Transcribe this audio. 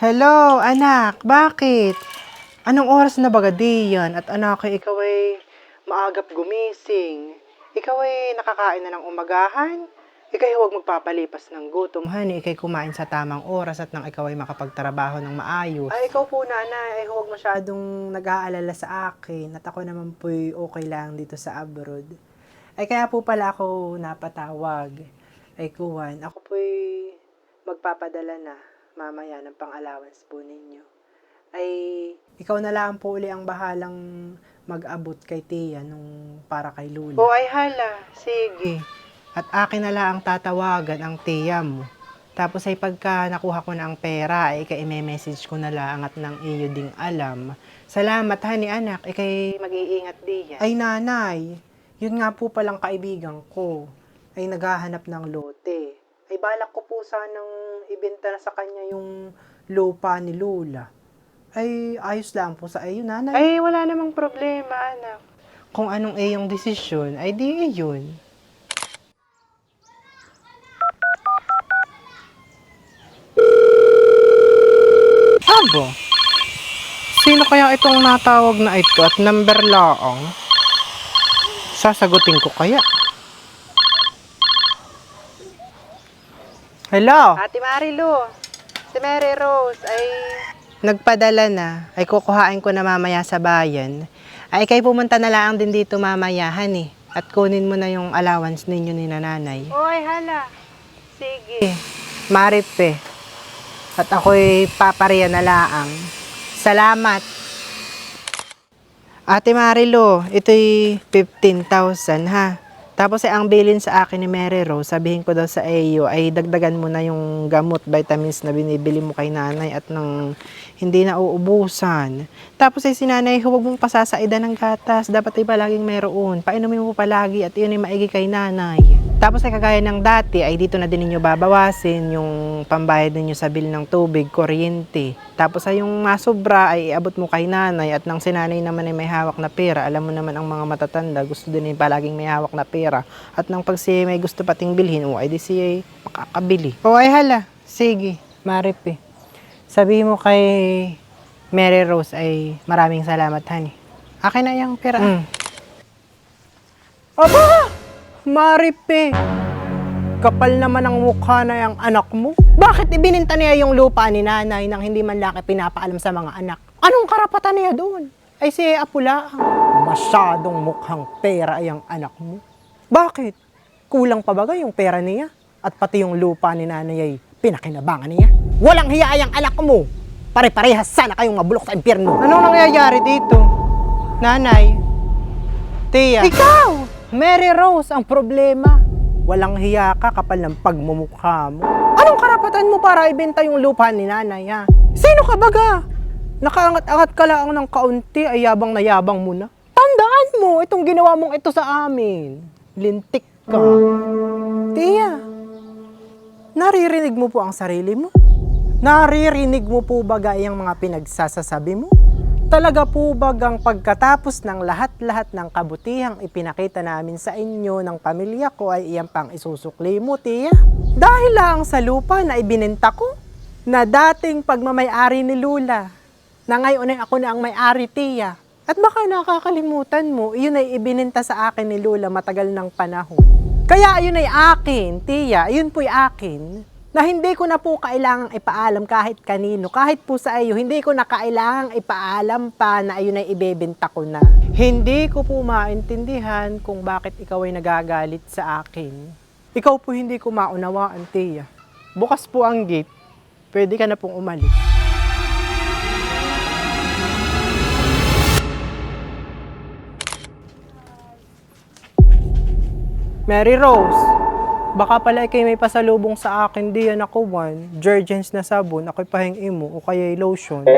Hello, anak. Bakit? Anong oras na baga diyan? At anak, ikaw ay maagap gumising. Ikaw ay nakakain na ng umagahan? Ika'y huwag magpapalipas ng gutom. Honey, ika'y kumain sa tamang oras at nang ikaw ay makapagtrabaho ng maayos. Ay, ikaw po, nanay, ay huwag masyadong nag-aalala sa akin. At ako naman po'y okay lang dito sa abroad. Ay, kaya po pala ako napatawag. Ay, kuwan, ako po'y magpapadala na mamaya ng pang-allowance po ninyo. Ay, ikaw na lang po uli ang bahalang mag-abot kay Tia nung para kay Lula. Oh, ay hala. Sige. At akin na lang ang tatawagan ang Tia mo. Tapos ay pagka nakuha ko na ang pera, ay ika-message ko na lang at nang iyo ding alam. Salamat, honey, anak. Ikay mag-iingat diyan. Ay, nanay. Yun nga po palang kaibigan ko. Ay naghahanap ng lote. Ay balak ko po sanang ibenta na sa kanya yung lupa ni Lula. Ay ayos lang po sa iyo, nanay. Ay wala namang problema, anak. Kung anong iyong desisyon, ay di yun. Abo, sino kaya itong natawag na ito at number laang? Sasagutin ko kaya. Hello? Ate Marilu, si Mary Rose ay nagpadala na. Ay kukuhain ko na mamaya sa bayan. Ay kay pumunta na lang din dito mamaya, honey. At kunin mo na yung allowance ninyo ni nanay. Oy, hala. Sige. Maripe. At ako'y papariya na laang. Salamat. Ate Marilu, ito'y 15,000 ha. Tapos ang bilin sa akin ni Mary Rose, sabihin ko daw sa iyo, ay dagdagan mo na yung gamot, vitamins na binibili mo kay nanay at nang hindi na uubusan. Tapos ay si nanay, huwag mong pasasaidan ng gatas, dapat ay palaging meron. Painumin mo palagi at yun ay maigi kay nanay. Tapos ay kagaya ng dati, ay dito na din ninyo babawasin yung pambayad ninyo sa bill ng tubig, kuryente. Tapos ay yung masobra ay iabot mo kay nanay at nang si nanay naman ay may hawak na pera. Alam mo naman ang mga matatanda, gusto din ay palaging may hawak na pera. At nang pag siya may gusto pating bilhin, ay di siya ay makakabili. O ay hala, sige, Maripe. Sabihin mo kay Mary Rose ay maraming salamat, honey. Akin na yung pera. Aba! Maripe! Kapal naman ang mukha na yung anak mo. Bakit ibininta niya yung lupa ni nanay nang hindi man laki pinapaalam sa mga anak? Anong karapatan niya doon? Ay si Apula, masyadong mukhang pera yung anak mo. Bakit? Kulang pa ba yung pera niya? At pati yung lupa ni nanay ay pinakinabangan niya? Walang hiya yung anak mo! Pare-parehas sana kayong mabulok sa impyerno. Anong nangyayari dito? Nanay? Tia? Ikaw! Mary Rose, ang problema. Walang hiya ka, kapal ng pagmumukha mo. Anong karapatan mo para ibenta yung lupa ni nanay, ha? Sino ka baga? Nakaangat-angat ka lang ng kaunti, ay yabang na yabang mo na. Tandaan mo, itong ginawa mong ito sa amin. Lintik ka. Tia, naririnig mo po ang sarili mo? Naririnig mo po baga yung mga pinagsasasabi mo? Talaga po bagang pagkatapos ng lahat-lahat ng kabutihang ipinakita namin sa inyo ng pamilya ko ay iyan pang isusukli mo, Tia? Dahil lang sa lupa na ibinenta ko, na dating pagmamay-ari ni Lula, na ngayon ay ako na ang may-ari, Tia. At baka nakakalimutan mo, iyon ay ibininta sa akin ni Lula matagal ng panahon. Kaya yun ay akin, Tia, yun po'y akin. Na hindi ko na po kailangang ipaalam kahit kanino, kahit po sa iyo, hindi ko na kailangang ipaalam pa na ayun ay ibebenta ko na. Hindi ko po maintindihan kung bakit ikaw ay nagagalit sa akin. Ikaw po hindi ko maunawaan, Tia. Bukas po ang gate, pwede ka na pong umalis. Mary Rose, baka pala ikay may pasalubong sa akin diyan ako, Jergens na sabon, ako'y pahing imo o kaya'y lotion.